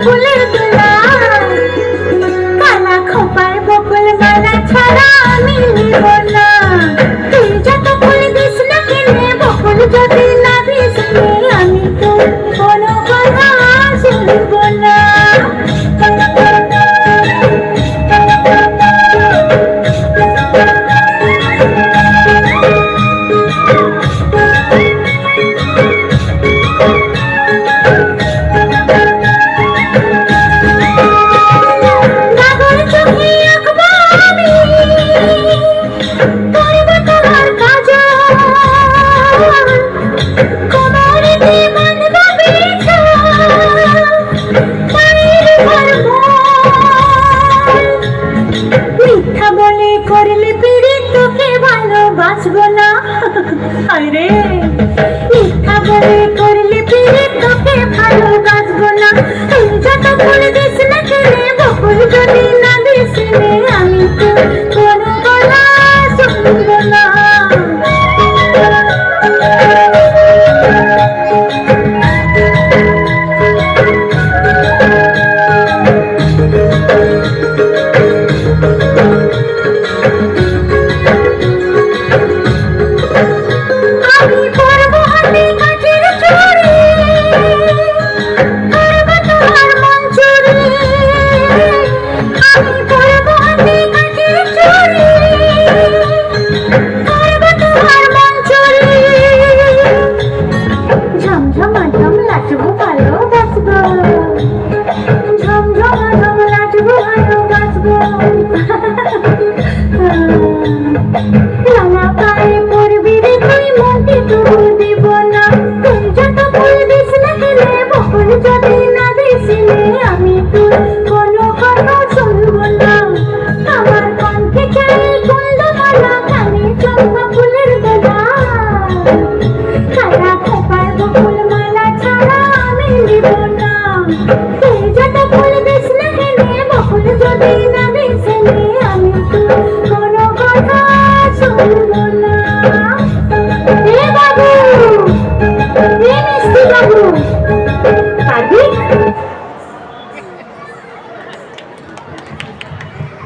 ফুলের দোলা, কালা খোপায় বকুল মালা ছাড়া আমি নিব না। তুই যত ফুল দিস না কেনে, বকুল যদি না দিস রে, আমি তো কোনো কথা শুনব না। মিথ্যা বলে করলে পিড়ি তোকে ভালোবাসবো না। আরে মিথ্যা বলে করলে পিড়ি তোকে ভালোবাসবো না। তুই যত ফুল দিস না কেনে, বকুল যদি না দিস রে, আমি তো কোনো গলা শুনবো না। আমি পরবো হাতে কাঠের চুড়ি, করবো তোমার মন চুরি। আমি পরবো হাতে কাঠের চুড়ি, করবো তোমার মন চুরি। ঝমঝমাঝম নাচবো ভালোবাসবো, ঝমঝমাঝম নাচবো ভালোবাসবো। লালা পায়ে পড়বি রে তুই, মনটি তবু দিব না। তুই যত ফুল দিস না কেনে, বকুল যদি না দিস রে, আমি তোর কোনো কথা শুনব না। আমার কণ্ঠে চাই কুন্দমালা, কানে চম্পা ফুলের দোলা, কালা খোপায় বকুল মালা ছাড়া আমি নিব না। তুই যত